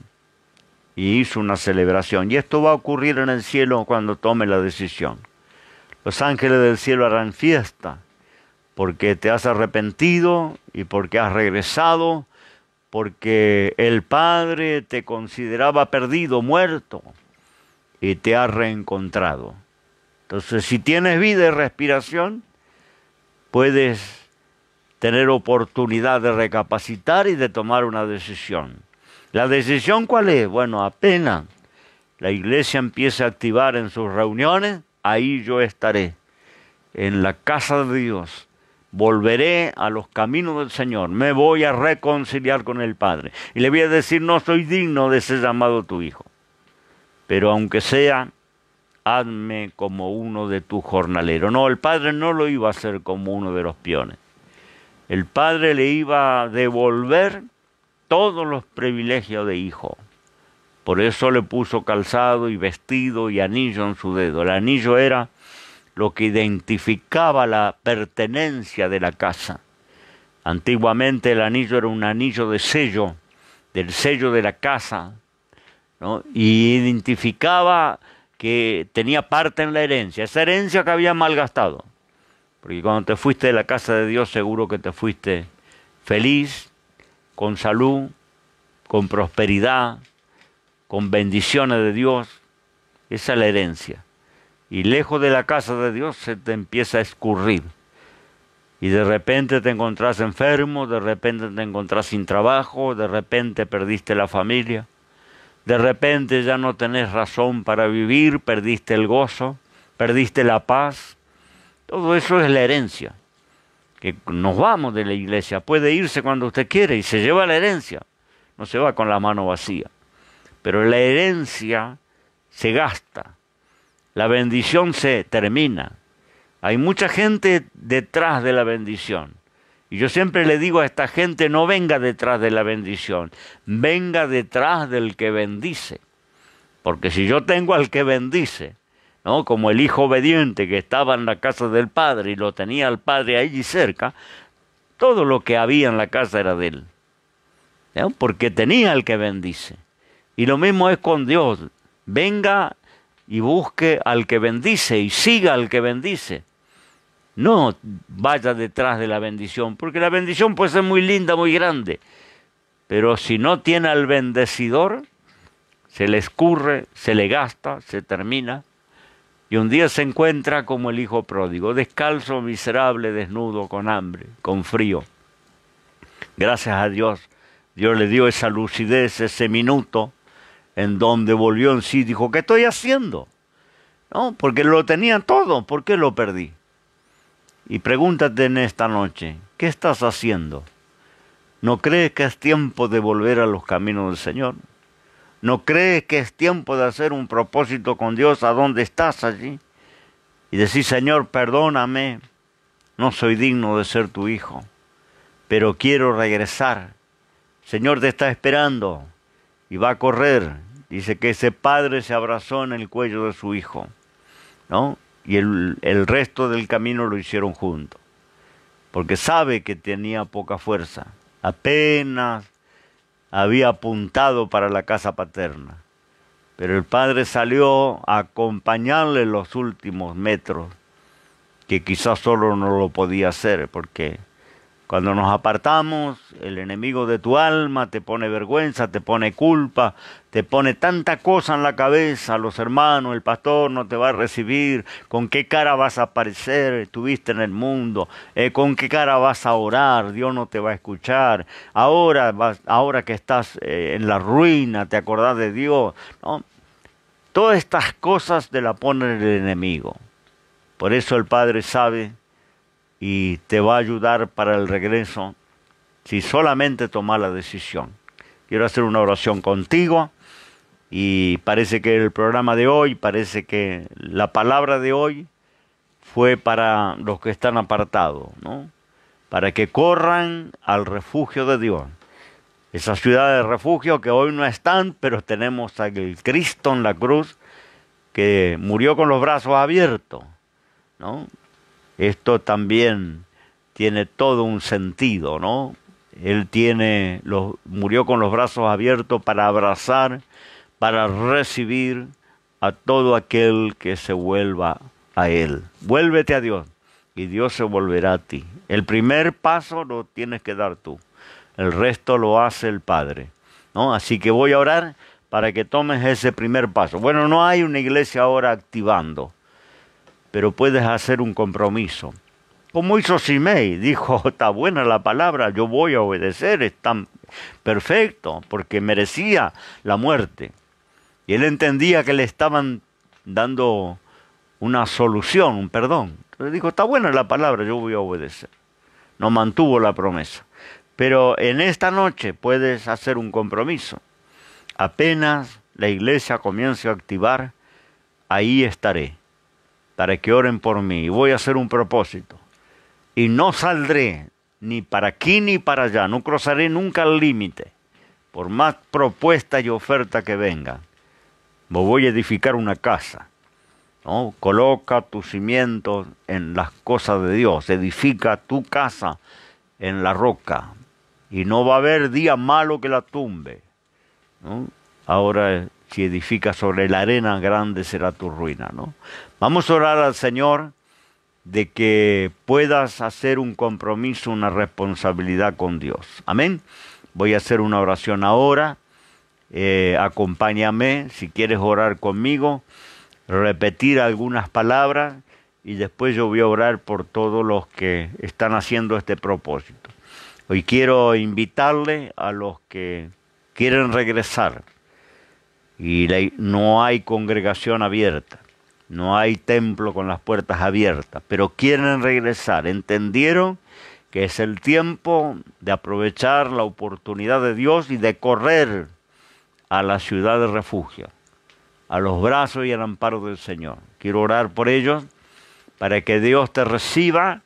y hizo una celebración. Y esto va a ocurrir en el cielo cuando tome la decisión. Los ángeles del cielo harán fiesta porque te has arrepentido y porque has regresado, porque el Padre te consideraba perdido, muerto, y te ha reencontrado. Entonces, si tienes vida y respiración, puedes tener oportunidad de recapacitar y de tomar una decisión. ¿La decisión cuál es? Bueno, apenas la iglesia empiece a activar en sus reuniones, ahí yo estaré, en la casa de Dios. Volveré a los caminos del Señor, me voy a reconciliar con el Padre. Y le voy a decir, no soy digno de ser llamado tu hijo, pero aunque sea, hazme como uno de tus jornaleros. No, el Padre no lo iba a hacer como uno de los peones. El Padre le iba a devolver todos los privilegios de hijo. Por eso le puso calzado y vestido y anillo en su dedo. El anillo era lo que identificaba la pertenencia de la casa. Antiguamente el anillo era un anillo de sello, del sello de la casa, ¿no? Y identificaba que tenía parte en la herencia, esa herencia que había malgastado. Porque cuando te fuiste de la casa de Dios, seguro que te fuiste feliz, con salud, con prosperidad, con bendiciones de Dios. Esa es la herencia. Y lejos de la casa de Dios se te empieza a escurrir. Y de repente te encontrás enfermo, de repente te encontrás sin trabajo, de repente perdiste la familia, de repente ya no tenés razón para vivir, perdiste el gozo, perdiste la paz. Todo eso es la herencia. Que nos vamos de la iglesia, puede irse cuando usted quiere y se lleva la herencia. No se va con la mano vacía. Pero la herencia se gasta. La bendición se termina. Hay mucha gente detrás de la bendición. Y yo siempre le digo a esta gente, no venga detrás de la bendición, venga detrás del que bendice. Porque si yo tengo al que bendice, ¿no?, como el hijo obediente que estaba en la casa del padre y lo tenía al padre allí cerca, todo lo que había en la casa era de él, ¿no?, porque tenía al que bendice. Y lo mismo es con Dios. Venga y busque al que bendice y siga al que bendice. No vaya detrás de la bendición, porque la bendición puede ser muy linda, muy grande, pero si no tiene al bendecidor, se le escurre, se le gasta, se termina, y un día se encuentra como el hijo pródigo, descalzo, miserable, desnudo, con hambre, con frío. Gracias a Dios, Dios le dio esa lucidez, ese minuto en donde volvió en sí, dijo, ¿qué estoy haciendo? No, porque lo tenía todo, ¿por qué lo perdí? Y pregúntate en esta noche, ¿qué estás haciendo? ¿No crees que es tiempo de volver a los caminos del Señor? ¿No crees que es tiempo de hacer un propósito con Dios a dónde estás allí? Y decir, Señor, perdóname, no soy digno de ser tu hijo, pero quiero regresar. Señor te está esperando y va a correr. Dice que ese padre se abrazó en el cuello de su hijo, ¿no? Y el resto del camino lo hicieron juntos, porque sabe que tenía poca fuerza. Apenas había apuntado para la casa paterna, pero el padre salió a acompañarle los últimos metros, que quizás solo no lo podía hacer, porque cuando nos apartamos, el enemigo de tu alma te pone vergüenza, te pone culpa, te pone tanta cosa en la cabeza, los hermanos, el pastor no te va a recibir, con qué cara vas a aparecer, estuviste en el mundo, con qué cara vas a orar, Dios no te va a escuchar, ahora que estás en la ruina, te acordás de Dios, ¿no? Todas estas cosas te las pone el enemigo. Por eso el Padre sabe y te va a ayudar para el regreso si solamente tomas la decisión. Quiero hacer una oración contigo y parece que el programa de hoy, parece que la palabra de hoy fue para los que están apartados, ¿no? Para que corran al refugio de Dios. Esa ciudad de refugio que hoy no están, pero tenemos al Cristo en la cruz que murió con los brazos abiertos, ¿no? Esto también tiene todo un sentido, ¿no? Él murió con los brazos abiertos para abrazar, para recibir a todo aquel que se vuelva a Él. Vuélvete a Dios y Dios se volverá a ti. El primer paso lo tienes que dar tú, el resto lo hace el Padre, ¿no? Así que voy a orar para que tomes ese primer paso. Bueno, no hay una iglesia ahora activando, pero puedes hacer un compromiso. Como hizo Simei, dijo, está buena la palabra, yo voy a obedecer, es tan perfecto, porque merecía la muerte. Y él entendía que le estaban dando una solución, un perdón. Entonces dijo, está buena la palabra, yo voy a obedecer. No mantuvo la promesa. Pero en esta noche puedes hacer un compromiso. Apenas la iglesia comience a activar, ahí estaré, para que oren por mí. Y voy a hacer un propósito. Y no saldré ni para aquí ni para allá. No cruzaré nunca el límite. Por más propuesta y oferta que vengan. Voy a edificar una casa, ¿no? Coloca tus cimientos en las cosas de Dios. Edifica tu casa en la roca. Y no va a haber día malo que la tumbe, ¿no? Ahora, si edificas sobre la arena, grande será tu ruina, ¿no? Vamos a orar al Señor de que puedas hacer un compromiso, una responsabilidad con Dios. Amén. Voy a hacer una oración ahora. Acompáñame si quieres orar conmigo, repetir algunas palabras y después yo voy a orar por todos los que están haciendo este propósito. Hoy quiero invitarle a los que quieren regresar y no hay congregación abierta. No hay templo con las puertas abiertas, pero quieren regresar. Entendieron que es el tiempo de aprovechar la oportunidad de Dios y de correr a la ciudad de refugio, a los brazos y al amparo del Señor. Quiero orar por ellos para que Dios te reciba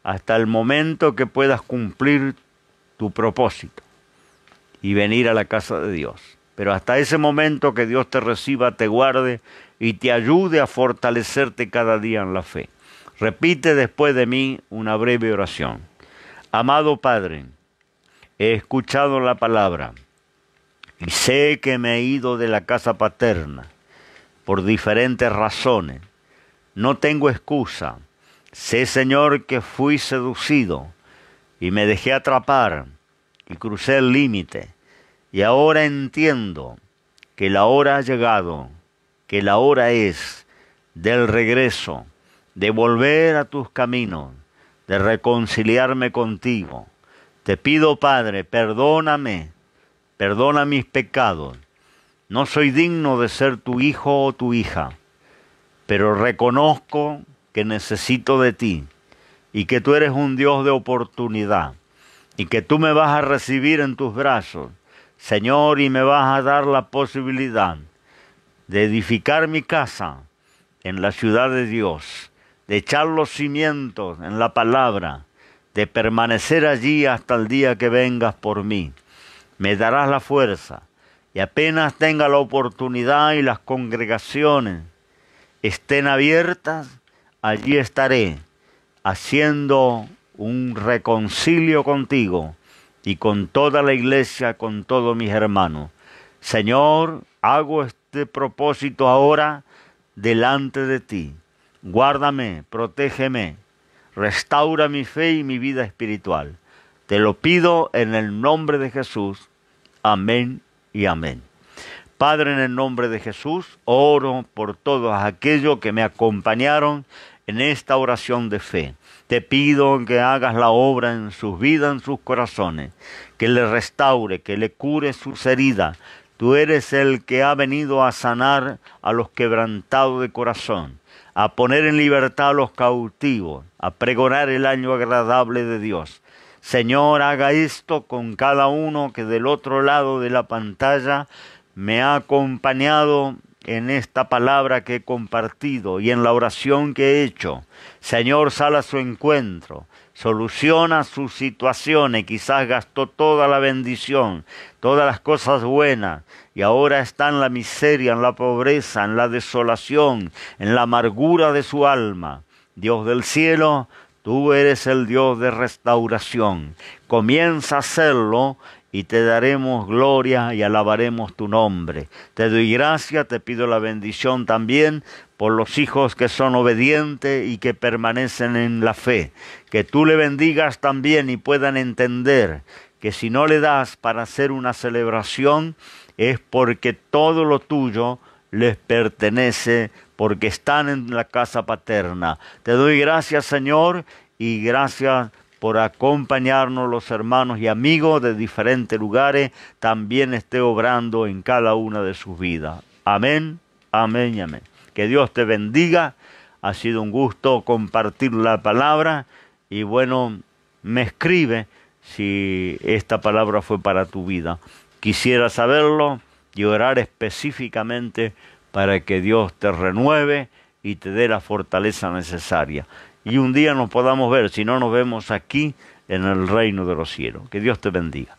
hasta el momento que puedas cumplir tu propósito y venir a la casa de Dios. Pero hasta ese momento que Dios te reciba, te guarde y te ayude a fortalecerte cada día en la fe. Repite después de mí una breve oración. Amado Padre, he escuchado la palabra y sé que me he ido de la casa paterna por diferentes razones. No tengo excusa. Sé, Señor, que fui seducido y me dejé atrapar y crucé el límite. Y ahora entiendo que la hora ha llegado, que la hora es del regreso, de volver a tus caminos, de reconciliarme contigo, Te pido, Padre, perdóname, perdona mis pecados. No soy digno de ser tu hijo o tu hija, pero reconozco que necesito de ti y que tú eres un Dios de oportunidad y que tú me vas a recibir en tus brazos, Señor, y me vas a dar la posibilidad de edificar mi casa en la ciudad de Dios, de echar los cimientos en la palabra, de permanecer allí hasta el día que vengas por mí. Me darás la fuerza y apenas tenga la oportunidad y las congregaciones estén abiertas, allí estaré haciendo un reconcilio contigo y con toda la iglesia, con todos mis hermanos. Señor, hago este propósito ahora delante de ti. Guárdame, protégeme, restaura mi fe y mi vida espiritual. Te lo pido en el nombre de Jesús. Amén y amén. Padre, en el nombre de Jesús, oro por todos aquellos que me acompañaron en esta oración de fe. Te pido que hagas la obra en sus vidas, en sus corazones, que le restaure, que le cure sus heridas. Tú eres el que ha venido a sanar a los quebrantados de corazón, a poner en libertad a los cautivos, a pregonar el año agradable de Dios. Señor, haga esto con cada uno que del otro lado de la pantalla me ha acompañado en esta palabra que he compartido y en la oración que he hecho. Señor, sal a su encuentro, soluciona sus situaciones. Quizás gastó toda la bendición, todas las cosas buenas, y ahora está en la miseria, en la pobreza, en la desolación, en la amargura de su alma. Dios del cielo, tú eres el Dios de restauración. Comienza a hacerlo y te daremos gloria y alabaremos tu nombre. Te doy gracias, te pido la bendición también por los hijos que son obedientes y que permanecen en la fe. Que tú le bendigas también y puedan entender que si no le das para hacer una celebración es porque todo lo tuyo les pertenece, porque están en la casa paterna. Te doy gracias, Señor, y gracias por acompañarnos los hermanos y amigos de diferentes lugares, también esté obrando en cada una de sus vidas. Amén, amén y amén. Que Dios te bendiga. Ha sido un gusto compartir la palabra y bueno, me escribe si esta palabra fue para tu vida. Quisiera saberlo y orar específicamente para que Dios te renueve y te dé la fortaleza necesaria. Y un día nos podamos ver, si no nos vemos aquí en el reino de los cielos. Que Dios te bendiga.